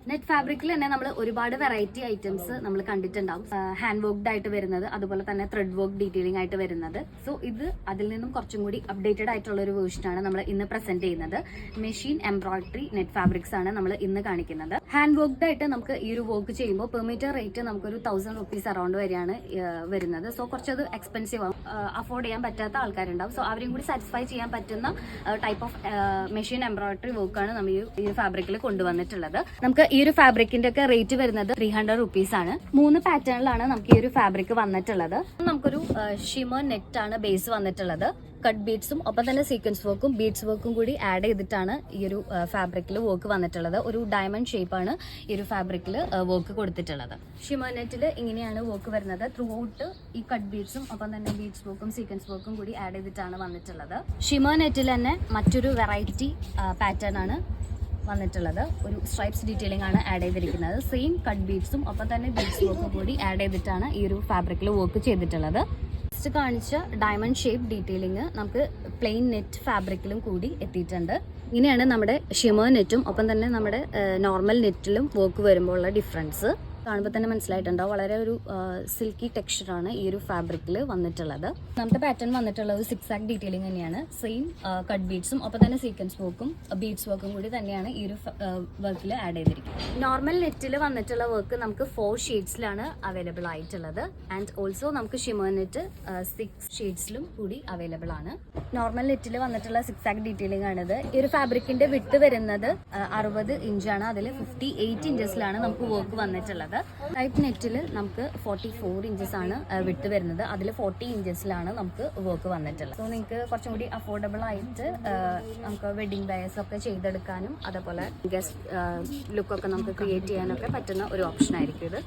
Net ഫാബ്രിക്കിൽ തന്നെ നമ്മൾ ഒരുപാട് വെറൈറ്റി ഐറ്റംസ് നമ്മൾ കണ്ടിട്ടുണ്ടാവും. ഹാൻഡ് വർക്ക്ഡ് ആയിട്ട് വരുന്നത്, അതുപോലെ തന്നെ ത്രെഡ് വർക്ക് ഡീറ്റെയിലിംഗ് ആയിട്ട് വരുന്നത്. സോ ഇത് അതിൽ നിന്നും കുറച്ചും കൂടി അപ്ഡേറ്റഡ് ആയിട്ടുള്ള ഒരു വേർഷനാണ് നമ്മൾ ഇന്ന് പ്രസന്റ് ചെയ്യുന്നത്. മെഷീൻ എംബ്രോയിഡറി നെറ്റ് ഫാബ്രിക്സ് ആണ് നമ്മൾ ഇന്ന് കാണിക്കുന്നത്. ഹാൻഡ് വർക്ക്ഡ് ആയിട്ട് നമുക്ക് ഈ ഒരു വർക്ക് ചെയ്യുമ്പോൾ പെർ മീറ്റർ റേറ്റ് നമുക്കൊരു 1000 റുപ്പീസ് അറൌണ്ട് വരെയാണ് വരുന്നത്. സോ കുറച്ചത് എക്സ്പെൻസീവ് ആവും, അഫോർഡ് ചെയ്യാൻ പറ്റാത്ത ആൾക്കാരുണ്ടാവും. സോ അവരെയും കൂടി സാറ്റിസ്ഫൈ ചെയ്യാൻ പറ്റുന്ന ടൈപ്പ് ഓഫ് മെഷീൻ എംബ്രോയിഡറി വർക്കാണ് നമ്മൾ ഈ ഫാബ്രിക്കിൽ കൊണ്ടുവന്നിട്ടുള്ളത്. നമുക്ക് ഈ ഒരു ഫാബ്രിക്കിന്റെ ഒക്കെ റേറ്റ് വരുന്നത് 300 റുപ്പീസ് ആണ്. 3 പാറ്റേണിലാണ് നമുക്ക് ഈ ഒരു ഫാബ്രിക് വന്നിട്ടുള്ളത്. നമുക്കൊരു ഷിമർ നെറ്റ് ആണ് ബേസ് വന്നിട്ടുള്ളത്. കട്ട് ബീഡ്സും ഒപ്പം തന്നെ സീക്വൻസ് വർക്കും ബീഡ്സ് വർക്കും കൂടി ആഡ് ചെയ്തിട്ടാണ് ഈ ഒരു ഫാബ്രിക്കിൽ വർക്ക് വന്നിട്ടുള്ളത്. ഒരു ഡയമണ്ട് ഷേപ്പാണ് ഈ ഒരു ഫാബ്രിക്കിൽ വർക്ക് കൊടുത്തിട്ടുള്ളത്. ഷിമർ നെറ്റിൽ ഇങ്ങനെയാണ് വർക്ക് വരുന്നത്. ത്രൂ ഔട്ട് ഈ കട്ട് ബീഡ്സും ഒപ്പം തന്നെ ബീഡ്സ് വർക്കും സീക്വൻസ് വർക്കും കൂടി ആഡ് ചെയ്തിട്ടാണ് വന്നിട്ടുള്ളത്. ഷിമർ നെറ്റിൽ തന്നെ മറ്റൊരു വെറൈറ്റി പാറ്റേൺ ആണ് വന്നിട്ടുള്ളത്. ഒരു സ്ട്രൈപ്സ് ഡീറ്റെയിലിംഗ് ആണ് ആഡ് ചെയ്തിരിക്കുന്നത്. സെയിം കട്ട് ബീഡ്സും ഒപ്പം തന്നെ ബീഡ്സ് വർക്കും കൂടി ആഡ് ചെയ്തിട്ടാണ് ഈ ഒരു ഫാബ്രിക്കിൽ വർക്ക് ചെയ്തിട്ടുള്ളത്. ഫസ്റ്റ് കാണിച്ച ഡയമണ്ട് ഷേപ്പ് ഡീറ്റെയിലിംഗ് നമുക്ക് പ്ലെയിൻ നെറ്റ് ഫാബ്രിക്കിലും കൂടി എത്തിയിട്ടുണ്ട്. ഇങ്ങനെയാണ് നമ്മുടെ ഷിമർ നെറ്റും ഒപ്പം തന്നെ നമ്മുടെ നോർമൽ നെറ്റിലും വർക്ക് വരുമ്പോൾ ഉള്ള ഡിഫറൻസ് കാണുമ്പോൾ തന്നെ മനസ്സിലായിട്ടുണ്ടാവും. വളരെ ഒരു സിൽക്കി ടെക്സ്ചറാണ് ഈ ഒരു ഫാബ്രിക്കിൽ വന്നിട്ടുള്ളത്. നമ്മുടെ പാറ്റേൺ വന്നിട്ടുള്ളത് 6 ആക്ട് ഡീറ്റെയിലിംഗ് തന്നെയാണ്. സെയിം കട്ട് ബീഡ്സും ഒപ്പം തന്നെ സീക്വൻസ് വർക്കും ബീഡ്സ് വർക്കും കൂടി തന്നെയാണ് ഈ ഒരു വർക്കിൽ ആഡ് ചെയ്തിരിക്കുന്നത്. നോർമൽ നെറ്റിൽ വന്നിട്ടുള്ള വർക്ക് നമുക്ക് 4 ഷെയ്ഡ്സിലാണ് അവൈലബിൾ ആയിട്ടുള്ളത്. ആൻഡ് ഓൾസോ നമുക്ക് ഷിമർ നെറ്റ് 6 ഷെയ്ഡ്സിലും കൂടി അവൈലബിൾ ആണ്. നോർമൽ നെറ്റിൽ വന്നിട്ടുള്ള 6 ആക്ട് ഡീറ്റെയിലിംഗ് ആണിത്. ഈ ഒരു ഫാബ്രിക്കിന്റെ വിട്ട് വരുന്നത് 60 ഇഞ്ചാണ്. അതിൽ 58 ഇഞ്ചസിലാണ് നമുക്ക് വർക്ക് വന്നിട്ടുള്ളത്. ടൈപ്പ് നെറ്റിൽ നമുക്ക് 44 ഇഞ്ചസ് ആണ് വിട്ട് വരുന്നത്. അതിൽ 40 ഇഞ്ചസിലാണ് നമുക്ക് വർക്ക് വന്നിട്ടുള്ളത്. സോ നിങ്ങൾക്ക് കുറച്ചും കൂടി അഫോർഡബിൾ ആയിട്ട് നമുക്ക് വെഡിങ് വെയേഴ്സ് ഒക്കെ ചെയ്തെടുക്കാനും അതുപോലെ ഗസ്റ്റ് ലുക്കൊക്കെ നമുക്ക് ക്രിയേറ്റ് ചെയ്യാനൊക്കെ പറ്റുന്ന ഒരു ഓപ്ഷൻ ആയിരിക്കും ഇത്.